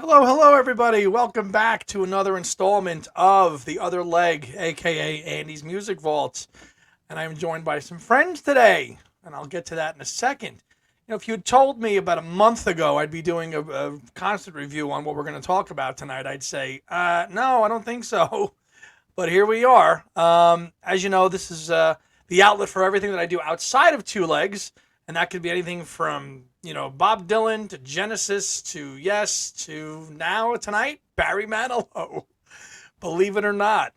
Hello, hello, everybody. Welcome back to another installment of The Other Leg, aka Andy's Music Vault. And I'm joined by some friends today, and I'll get to that in a second. If you had told me about a month ago I'd be doing a concert review on what we're going to talk about tonight, I'd say, no, I don't think so. But here we are. As you know, this is the outlet for everything that I do outside of Two Legs, and that could be anything from Bob Dylan to Genesis to Yes to now tonight Barry Manilow. Believe it or not.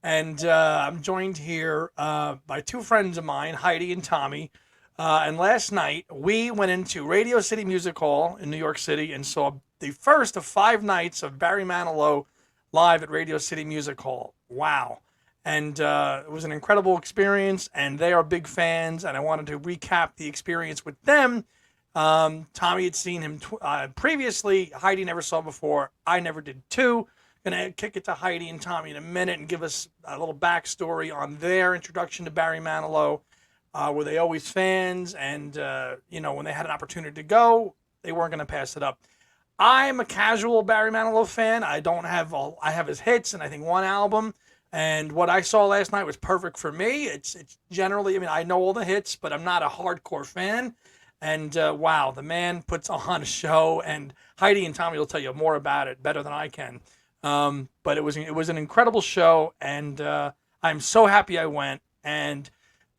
And I'm joined here by two friends of mine, Heidi and Tommy. And last night we went into Radio City Music Hall in New York City and saw the first of 5 nights of Barry Manilow live at Radio City Music Hall. Wow. And it was an incredible experience, and they are big fans, and I wanted to recap the experience with them. Tommy had seen him previously. Heidi never saw him before. I never did too. Gonna kick it to Heidi and Tommy in a minute and give us a little backstory on their introduction to Barry Manilow. Were they always fans? And, when they had an opportunity to go, they weren't going to pass it up. I'm a casual Barry Manilow fan. I have his hits and I think one album. And what I saw last night was perfect for me. It's generally, I know all the hits, but I'm not a hardcore fan. And wow, the man puts on a show, and Heidi and Tommy will tell you more about it better than I can. But it was an incredible show, and I'm so happy I went. And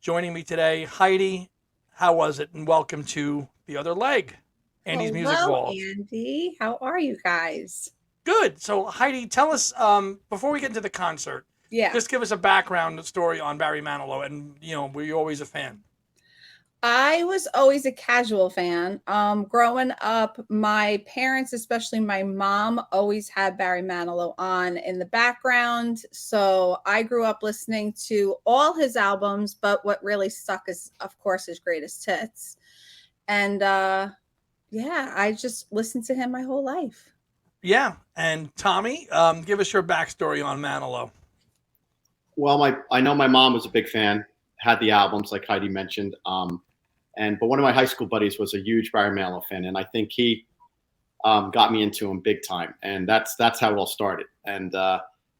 joining me today, Heidi, how was it? And welcome to The Other Leg, Andy's Music Vault. Hello, Andy. How are you guys? Good. So Heidi, tell us before we get into the concert. Yeah. Just give us a background story on Barry Manilow, and were you always a fan? I was always a casual fan. Growing up, my parents, especially my mom, always had Barry Manilow on in the background. So I grew up listening to all his albums, but what really stuck is, of course, his greatest hits. And I just listened to him my whole life. Yeah. And Tommy, give us your backstory on Manilow. Well, I know my mom was a big fan, had the albums like Heidi mentioned. But one of my high school buddies was a huge Barry Manilow fan, and I think he got me into him big time. And that's how it all started. And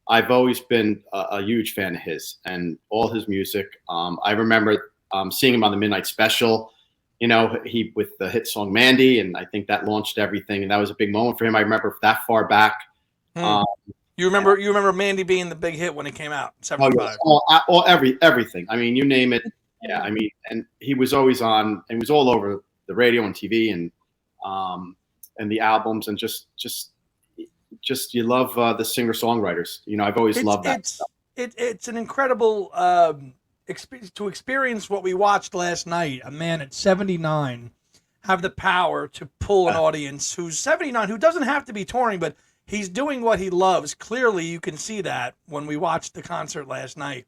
I've always been a huge fan of his and all his music. I remember seeing him on the Midnight Special, he with the hit song Mandy, and I think that launched everything. And that was a big moment for him. I remember that far back. You remember Mandy being the big hit when it came out, 75. Everything. You name it. Yeah, and he was always on, and he was all over the radio and TV, and the albums, and just you love the singer songwriters. I've always loved that stuff. It's an incredible experience to experience what we watched last night. A man at 79 have the power to pull an audience who's 79, who doesn't have to be touring, but he's doing what he loves. Clearly, you can see that when we watched the concert last night.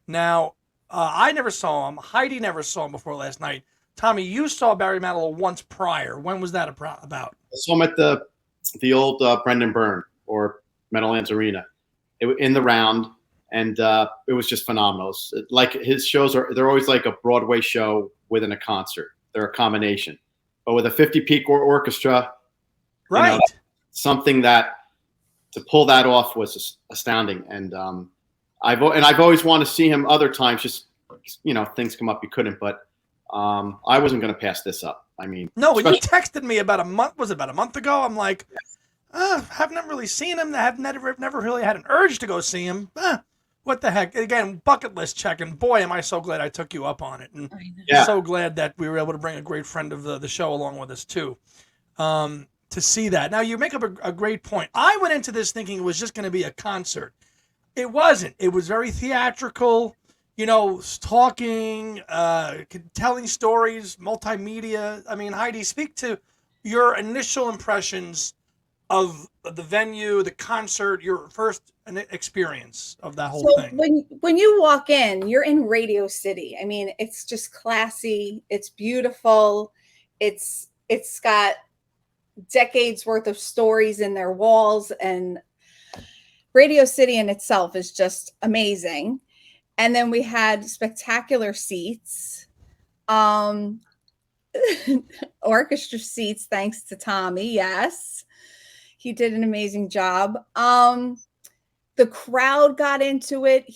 Now, I never saw him. Heidi never saw him before last night. Tommy, you saw Barry Manilow once prior. When was that about? I saw him at the old Brendan Byrne or Meadowlands Arena in the round, and it was just phenomenal. Like his shows they're always like a Broadway show within a concert. They're a combination, but with a 50-piece orchestra, right? Something that to pull that off was astounding. And I've always wanted to see him other times. Just things come up, you couldn't. But I wasn't going to pass this up. No, when you texted me about a month ago? I'm like, I've never really seen him. I've never really had an urge to go see him. What the heck? Again, bucket list checking. Boy, am I so glad I took you up on it, and so glad that we were able to bring a great friend of the show along with us too. To see that. Now, you make up a great point. I went into this thinking it was just going to be a concert. It wasn't. It was very theatrical, talking, telling stories, multimedia. Heidi, speak to your initial impressions of the venue, the concert, your first experience of that whole thing. When you walk in, you're in Radio City. It's just classy. It's beautiful. It's got decades worth of stories in their walls, and Radio City in itself is just amazing. And then we had spectacular seats, orchestra seats, thanks to Tommy. Yes, He did an amazing job. The crowd got into it.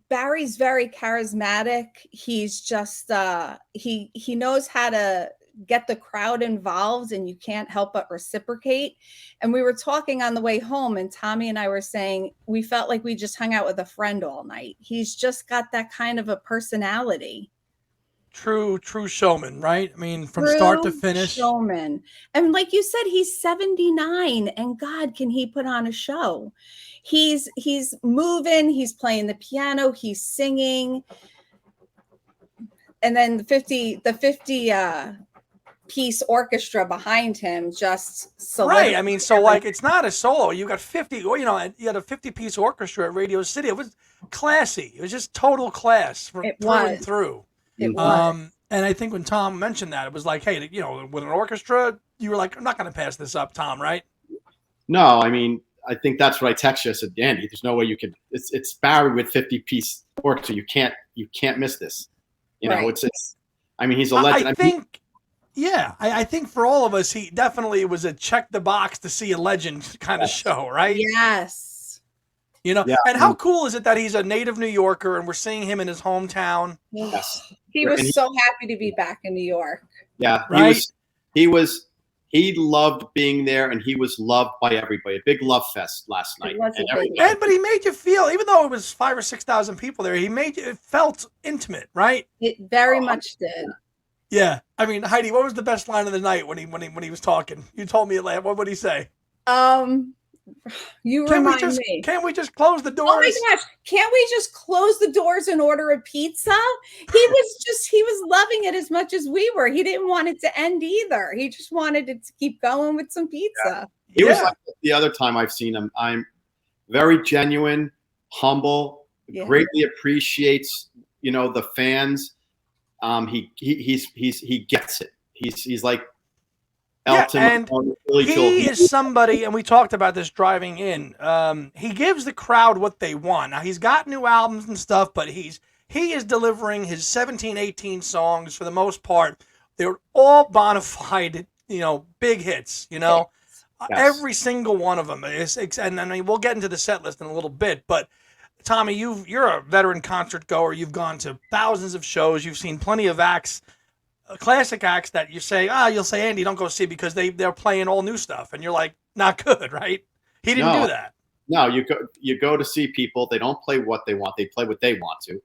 Barry's very charismatic. He's just he knows how to get the crowd involved, and you can't help but reciprocate. And we were talking on the way home, and Tommy and I were saying we felt like we just hung out with a friend all night. He's just got that kind of a personality. True showman, right? I mean, from start to finish. Showman. And like you said, he's 79, and God, can he put on a show? He's moving, he's playing the piano, he's singing. And then the 50 piece orchestra behind him just right. I mean, so like it's not a solo. You got 50, you know, you had a 50-piece orchestra at Radio City. It was classy. It was just total class through and through. It was. And I think when Tom mentioned that, it was like, hey, you know, with an orchestra, you were like, I'm not going to pass this up, Tom, right? No, I mean, I think that's what I texted you. I said, Andy, there's no way you can. It's Barry with 50-piece orchestra. You can't miss this. You know, it's. I mean, he's a legend. I think for all of us, he definitely was a check the box to see a legend kind of show, right? Yes. You know, and how cool is it that he's a native New Yorker and we're seeing him in his hometown? Yes. He was so happy to be back in New York. Yeah, right? He loved being there, and he was loved by everybody. A big love fest last night. But he made you feel, even though it was 5,000 or 6,000 people there, it felt intimate, right? It very much did. Yeah, I mean, Heidi, what was the best line of the night when he was talking? You told me it. What would he say? You remind me. Can't we just close the doors? Oh my gosh! Can't we just close the doors and order a pizza? He was loving it as much as we were. He didn't want it to end either. He just wanted it to keep going with some pizza. Yeah. He was like the other time I've seen him. I'm very genuine, humble, greatly appreciates, you know, the fans. He gets it. He's like Elton. And he is somebody, and we talked about this driving in. He gives the crowd what they want. Now he's got new albums and stuff, but he is delivering his 17, 18 songs for the most part. They're all bona fide, you know, big hits. You know, every single one of them is. And I mean, we'll get into the set list in a little bit, but Tommy, you're a veteran concert goer. You've gone to thousands of shows. You've seen plenty of acts. Classic acts that you say, you'll say, Andy, don't go see because they're playing all new stuff, and you're like, not good, right? He didn't do that. No, you go to see people. They don't play what they want. They play what they want to,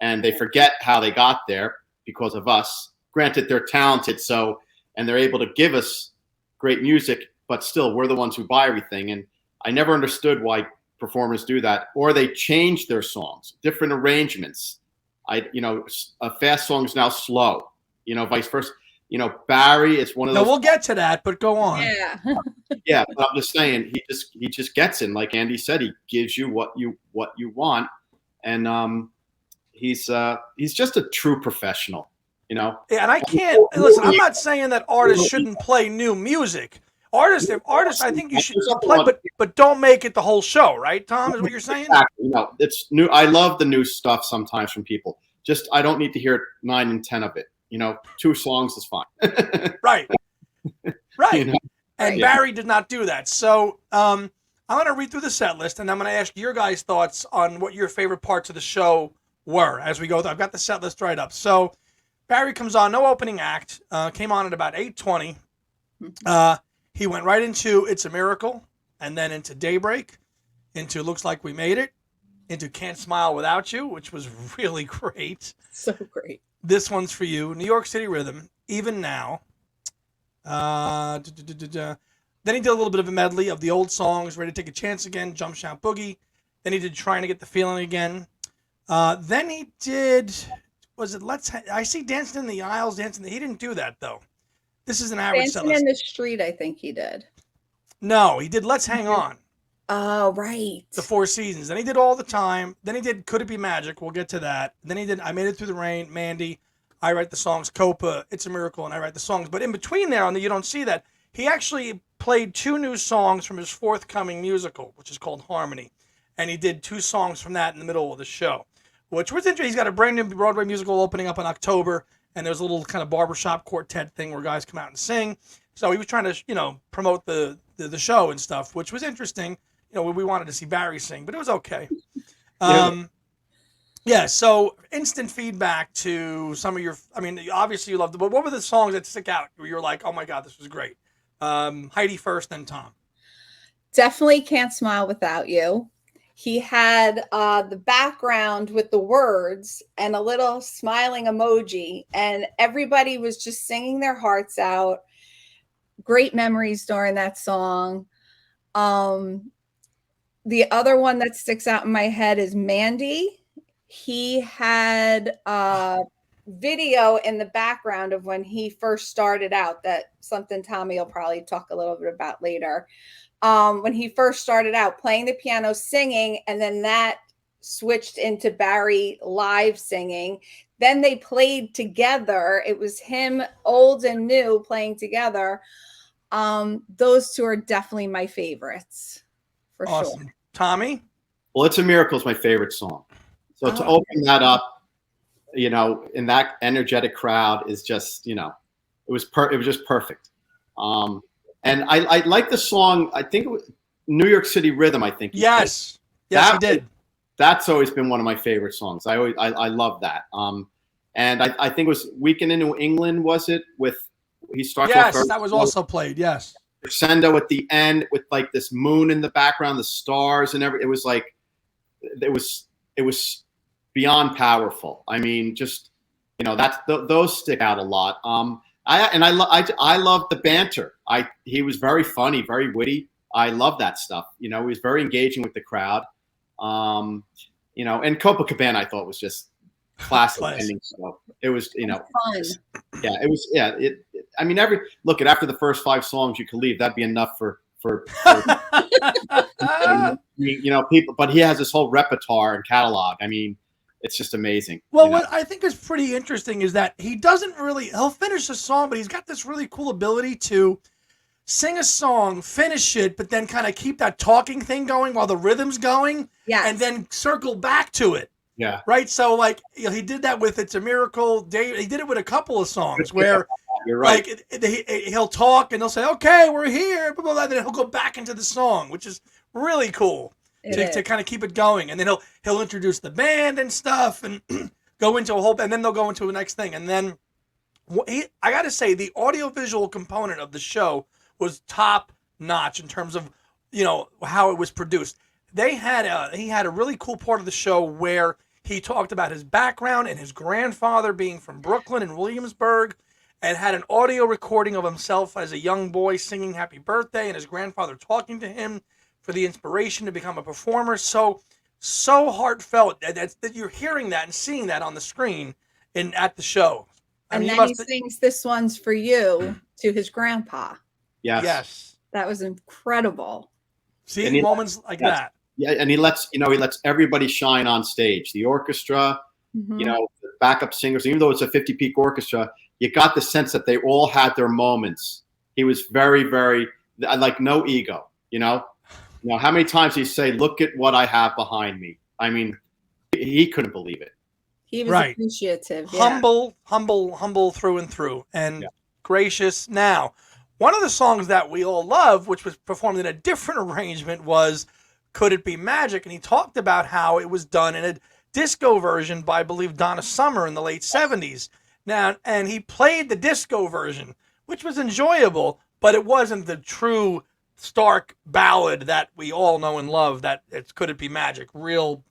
and they forget how they got there because of us. Granted, they're talented, and they're able to give us great music, but still, we're the ones who buy everything. And I never understood why performers do that, or they change their songs, different arrangements. A fast song is now slow. You know, vice versa. You know, Barry is one of those. No, we'll get to that, but go on. Yeah. Yeah, but I'm just saying, he just gets in. Like Andy said, he gives you what you want, and he's just a true professional. You know. Yeah, and I can't listen. I'm not saying that artists shouldn't play new music. Artists, I think you should play, but don't make it the whole show, right, Tom? Is what you're saying? Exactly. No, it's new. I love the new stuff sometimes from people. Just I don't need to hear 9 and 10 of it. You know, 2 songs is fine. Right. You know? And Barry did not do that. So I'm going to read through the set list, and I'm going to ask your guys' thoughts on what your favorite parts of the show were as we go. I've got the set list right up. So Barry comes on, no opening act, came on at about 8:20. He went right into It's a Miracle, and then into Daybreak, into Looks Like We Made It, into Can't Smile Without You, which was really great. So great. This one's for you. New York City Rhythm, Even Now. Then he did a little bit of a medley of the old songs, Ready to Take a Chance Again, Jump Shout Boogie. Then he did Trying to Get the Feeling Again. Then he did, I see Dancing in the Aisles, he didn't do that though. This is an average set list. Dancing in the Street, I think he did. No, he did Let's Hang On. Oh, right. The 4 Seasons. Then he did All the Time. Then he did Could It Be Magic? We'll get to that. Then he did I Made It Through the Rain, Mandy, I Write the Songs, Copa, It's a Miracle, and I Write the Songs. But in between there, you don't see that, he actually played 2 new songs from his forthcoming musical, which is called Harmony. And he did 2 songs from that in the middle of the show, which was interesting. He's got a brand new Broadway musical opening up in October, and there's a little kind of barbershop quartet thing where guys come out and sing. So he was trying to, promote the show and stuff, which was interesting. We wanted to see Barry sing, but it was okay. Yeah, so instant feedback to some of your. I mean, obviously you loved it, but what were the songs that stick out where you're like, oh my God, this was great? Heidi first, then Tom. Definitely Can't Smile Without You. He had the background with the words and a little smiling emoji, and everybody was just singing their hearts out. Great memories during that song. The other one that sticks out in my head is Mandy. He had a video in the background of when he first started out, that something Tommy will probably talk a little bit about later. When he first started out playing the piano, singing, and then that switched into Barry live singing. Then they played together. It was him, old and new, playing together. Those two are definitely my favorites, for awesome. sure. Tommy? Well, It's a Miracle is my favorite song. So to open that up, in that energetic crowd is just, it was just perfect. And I like the song. I think it was New York City Rhythm. I think. Yes, he did. That's always been one of my favorite songs. I love that. And I think it was Weekend in New England. Was it with he starts? Yes, that was also played. Yes. Crescendo at the end with like this moon in the background, the stars and everything. It was like it was beyond powerful. I mean, just those stick out a lot. I love the banter. He was very funny, very witty. I love that stuff. He was very engaging with the crowd. And Copacabana I thought was just classic ending. So it was, fun. Yeah, it was. Yeah, after the first 5 songs you could leave. That'd be enough for people. But he has this whole repertoire and catalog. I mean, it's just amazing. Well, what I think is pretty interesting is that he'll finish a song, but he's got this really cool ability to sing a song, finish it, but then kind of keep that talking thing going while the rhythm's going. Yes. And then circle back to it. Yeah. Right. So he did that with It's a Miracle. He did it with a couple of songs where you're right. He'll talk and he'll say, okay, we're here, blah, blah, blah, then he'll go back into the song, which is really cool to kind of keep it going. And then he'll introduce the band and stuff and go into and then they'll go into the next thing. And then I got to say, the audiovisual component of the show was top notch in terms of, how it was produced. He had a really cool part of the show where he talked about his background and his grandfather being from Brooklyn and Williamsburg, and had an audio recording of himself as a young boy singing happy birthday and his grandfather talking to him for the inspiration to become a performer. So heartfelt that you're hearing that and seeing that on the screen at the show. And then he sings This One's For You to his grandpa. Yes. That was incredible. See, moments like that. Yeah, and he lets everybody shine on stage. The orchestra, the backup singers, even though it's a 50-piece orchestra, you got the sense that they all had their moments. He was very, very like no ego. How many times did he say, "Look at what I have behind me"? I mean, he couldn't believe it. He was appreciative, humble through and through, and gracious. Now, one of the songs that we all love, which was performed in a different arrangement, was "Could It Be Magic?" And he talked about how it was done in a disco version by, I believe, Donna Summer in the late 70s. Now, and he played the disco version, which was enjoyable, but it wasn't the true stark ballad that we all know and love. That it's "Could It Be Magic?" Real,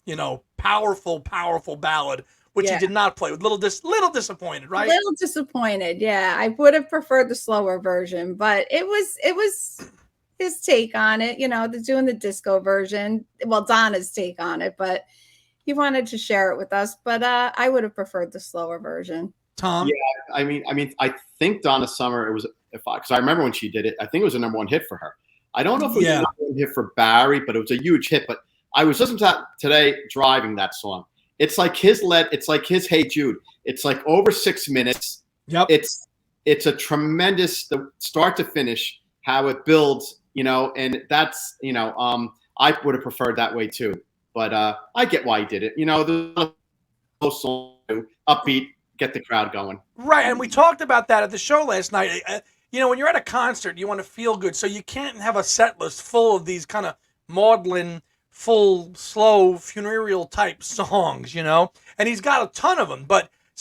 powerful ballad, which he did not play. Little disappointed, right? A little disappointed, yeah. I would have preferred the slower version, but it was his take on it. Doing the disco version. Well, Donna's take on it, but he wanted to share it with us. But I would have preferred the slower version. Tom? Yeah, I think Donna Summer, it was, because I remember when she did it, I think it was a -- 1 hit for her. I don't know if it was a -- 1 hit for Barry, but it was a huge hit. But I was listening to that today driving that song. It's like his Hey Jude. It's like over 6 minutes. Yep. It's a tremendous, the start to finish, how it builds, and that's, I would have preferred that way too. But I get why he did it. The song, upbeat, get the crowd going. Right, and we talked about that at the show last night. when you're at a concert, you want to feel good, so you can't have a set list full of these kind of maudlin, full, slow, funereal type songs, And he's got a ton of them,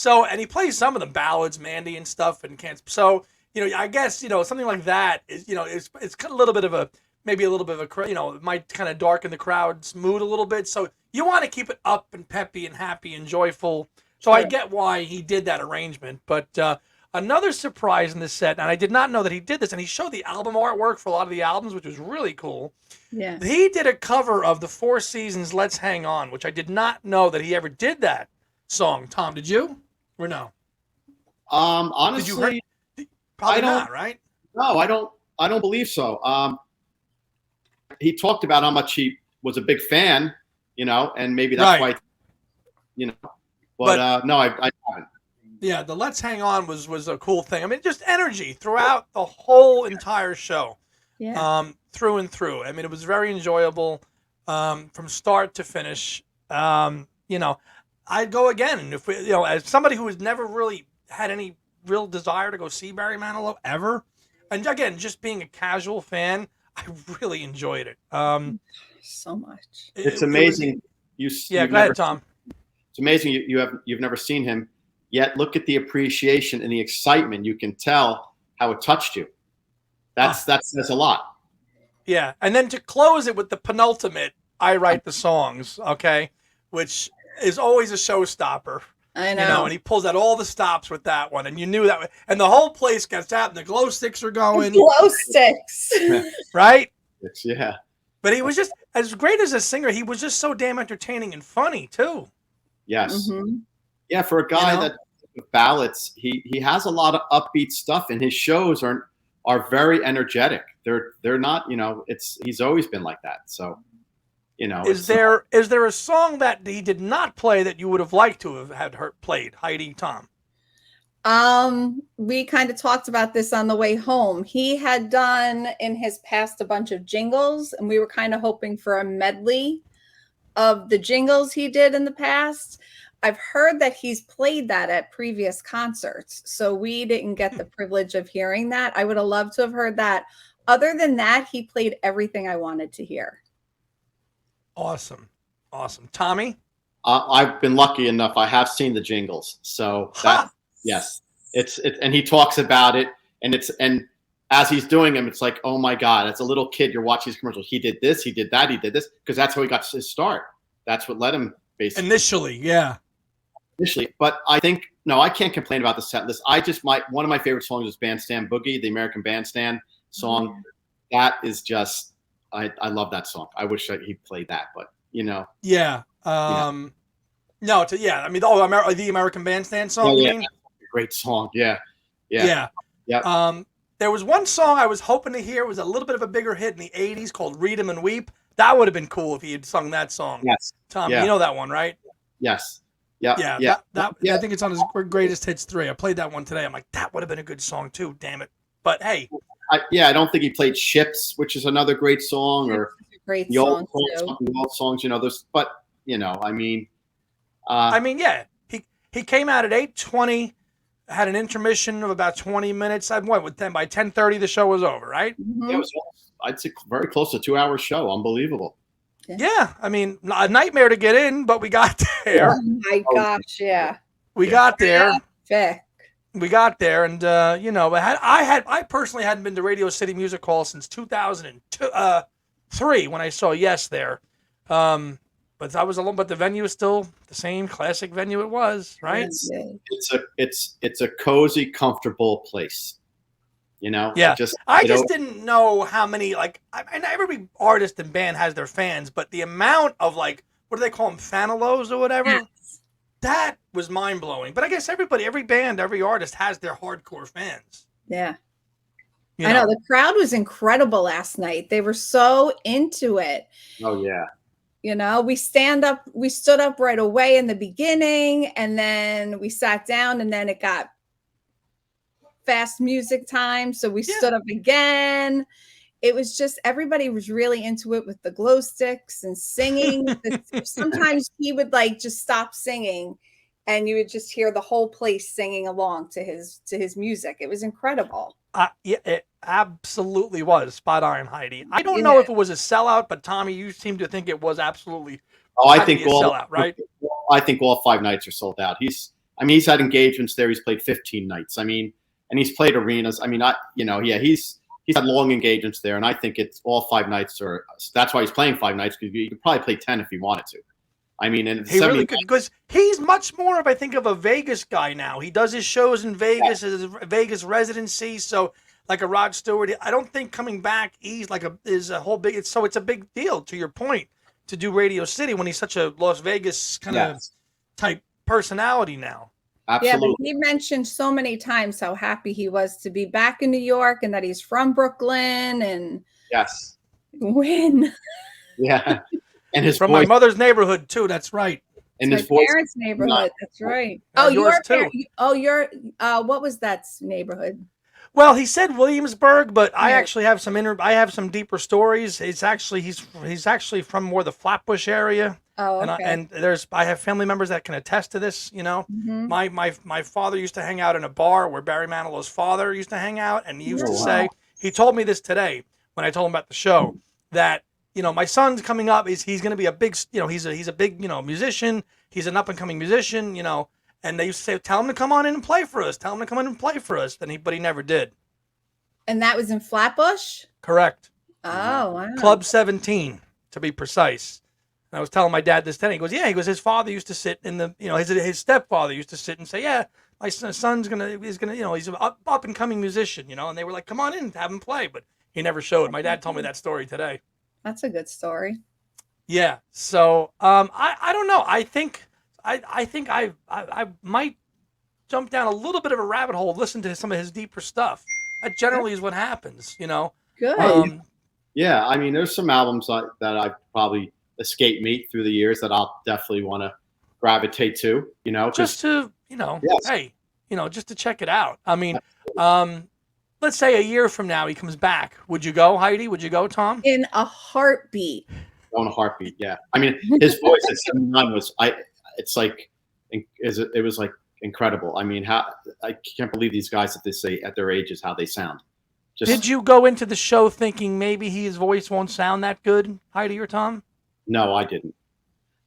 and he plays some of them, ballads, Mandy and stuff, and can't. So, I guess, something like that is, it's kind of a little bit of a, maybe a little bit of a, it might kind of darken the crowd's mood a little bit. So you want to keep it up and peppy and happy and joyful. So I get why he did that arrangement. But another surprise in this set, and I did not know that he did this, and he showed the album artwork for a lot of the albums, which was really cool. Yeah. He did a cover of the Four Seasons' Let's Hang On, which I did not know that he ever did that song. Tom, did you? Or no? Honestly, did you hear? Probably not, right? No, I don't believe so. He talked about how much he was a big fan, and maybe that's why, But no, I haven't. Yeah, the Let's Hang On was a cool thing. I mean, just energy throughout the whole entire show. Yeah. Through and through. I mean, it was very enjoyable from start to finish. I'd go again. And if we, as somebody who has never really had any real desire to go see Barry Manilow ever, and again, just being a casual fan, I really enjoyed it. So much. It's amazing. Go ahead, Tom. It's amazing you've never seen him, yet look at the appreciation and the excitement. You can tell how it touched you. That says a lot. Yeah, and then to close it with the penultimate, I write the songs, okay, which is always a showstopper. I know. And he pulls out all the stops with that one, and you knew that, and the whole place gets out, and the glow sticks are going. Glow sticks. Right? Yeah. But he was just, as great as a singer, he was just so damn entertaining and funny, too. Yes. Mm-hmm. Yeah, for a guy that ballads, he has a lot of upbeat stuff, and his shows are very energetic. They're not, he's always been like that. So, is there a song that he did not play that you would have liked to have had played, Heidi, Tom? We kind of talked about this on the way home. He had done in his past a bunch of jingles, and we were kind of hoping for a medley of the jingles he did in the past. I've heard that he's played that at previous concerts, so we didn't get the privilege of hearing that. I would have loved to have heard that. Other than that, he played everything I wanted to hear. Awesome. Tommy? I've been lucky enough. I have seen the jingles. So that, yes, it's and he talks about it, and as he's doing them, it's like, oh my God, as a little kid, you're watching these commercials. He did this, he did that, he did this, because that's how he got his start. That's what led him basically. Initially, but I think I can't complain about the set list. One of my favorite songs is Bandstand Boogie, the American Bandstand song. Mm-hmm. That is just, I love that song. I wish he played that, but Yeah. I mean, the American Bandstand song. Oh, you yeah, mean? a great song. Yeah. There was one song I was hoping to hear. It was a little bit of a bigger hit in the '80s called "Read 'Em and Weep." That would have been cool if he had sung that song. Yes. Tom, you know that one, right? Yes. Yeah. I think it's on his greatest hits 3. I played that one today. I'm like, that would have been a good song too. Damn it! But hey, I don't think he played "Ships," which is another great song, or great the song old songs. There's, but I mean, he came out at 8:20, had an intermission of about 20 minutes. I went with 10. By 10:30, the show was over. Right? Mm-hmm. It was, I'd say, very close to a 2-hour show. Unbelievable. Yeah, I mean, a nightmare to get in, but we got there. Oh my gosh, yeah. We got there. Vic. We got there, and I personally hadn't been to Radio City Music Hall since 2003 when I saw Yes there. But that was but the venue is still the same classic venue it was, right? It's a cozy, comfortable place. Yeah. I just didn't know how many, and every artist and band has their fans, but the amount of what do they call them, fanalos or whatever? Yes. That was mind blowing. But I guess every band, every artist has their hardcore fans. Yeah. I know the crowd was incredible last night. They were so into it. Oh yeah. We stood up right away in the beginning, and then we sat down, and then it got fast music time, so we stood up again. It was just, everybody was really into it with the glow sticks and singing. Sometimes he would just stop singing, and you would just hear the whole place singing along to his music. It was incredible. Yeah, it absolutely was spot on, Heidi. I don't know Yeah. if it was a sellout, but Tommy, you seem to think it was absolutely Oh, had to be a sellout, right? I think all 5 nights are sold out. He's had engagements there. He's played 15 nights. I mean, and he's played arenas. I mean, he's had long engagements there, and I think it's all 5 nights are. That's why he's playing 5 nights, because he could probably play 10 if he wanted to. I mean, and He really could, because he's much more of, I think, of a Vegas guy now. He does his shows in Vegas, his Vegas residency. So, like a Rod Stewart, I don't think coming back is a whole big. It's a big deal. To your point, to do Radio City when he's such a Las Vegas kind of type personality now. Absolutely. Yeah, but he mentioned so many times how happy he was to be back in New York and that he's from Brooklyn and Yes. win. Yeah. And his From voice, my mother's neighborhood too. That's right. and My his voice. parents' neighborhood. That's right. Yeah, Oh, yours your too. what was that neighborhood? Well, he said Williamsburg, but I Yeah. actually have I have some deeper stories. It's actually he's actually from more the Flatbush area. Oh, okay. And I have family members that can attest to this. You know, Mhm. my father used to hang out in a bar where Barry Manilow's father used to hang out, and he used to Oh, say, he told me this today when I told him about the show, that my son's coming up. He's going to be a big, he's a big, musician. He's an up and coming musician. And they used to say, tell him to come on in and play for us. Tell him to come in and play for us. But he never did. And that was in Flatbush? Correct. Oh, wow. Club 17, to be precise. And I was telling my dad this today. He goes, yeah. He goes, his father used to sit in the, his stepfather used to sit and say, yeah, my son's gonna, he's an up and coming musician, And they were like, come on in, have him play. But he never showed. My dad told me that story today. That's a good story. Yeah. So I don't know. I think I might jump down a little bit of a rabbit hole, listen to some of his deeper stuff. That generally is what happens, Good. Yeah, I mean, there's some albums that I've probably escaped me through the years that I'll definitely want to gravitate to. Just to Yes. hey, just to check it out. I mean, let's say a year from now he comes back. Would you go, Heidi? Would you go, Tom? In a heartbeat. On a heartbeat. Yeah, I mean, his voice at 79 was it was like incredible. I mean, I can't believe these guys at their ages how they sound. Did you go into the show thinking maybe his voice won't sound that good, Heidi or Tom? No, I didn't.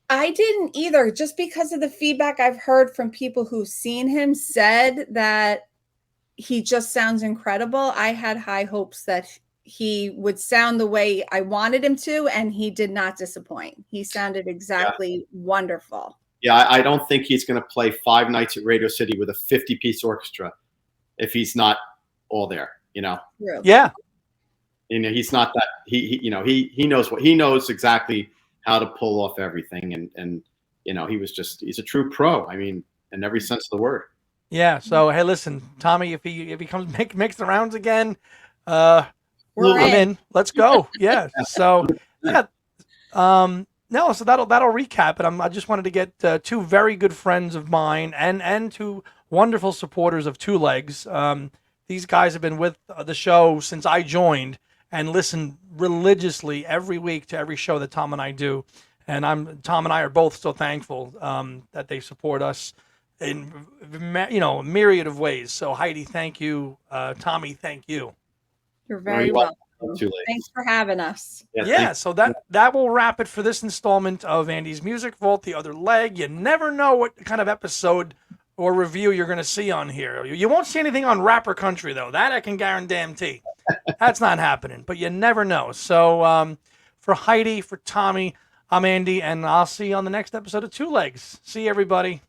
I didn't either, just because of the feedback I've heard from people who've seen him said that he just sounds incredible. I had high hopes that he would sound the way I wanted him to, and he did not disappoint. He sounded exactly wonderful. Yeah, I don't think he's going to play 5 nights at Radio City with a 50-piece orchestra if he's not all there. True. Yeah. He's not that. He knows exactly how to pull off everything, and he's a true pro. I mean, in every sense of the word. Yeah. So hey, listen, Tommy, if he comes makes the rounds again, We're I'm in. Let's go. Yeah. So yeah. No, so that'll recap it. I just wanted to get two very good friends of mine and two wonderful supporters of Two Legs. These guys have been with the show since I joined and listen religiously every week to every show that Tom and I do. And Tom and I are both so thankful that they support us in a myriad of ways. So Heidi, thank you. Tommy, thank you. You're very welcome. Too late. Thanks for having us. Yeah, so that will wrap it for this installment of Andy's Music Vault, The Other Leg. You never know what kind of episode or review you're going to see on here. You won't see anything on Rapper Country, though. That I can guarantee. That's not happening, but you never know. So for Heidi, for Tommy, I'm Andy, and I'll see you on the next episode of Two Legs. See you, everybody.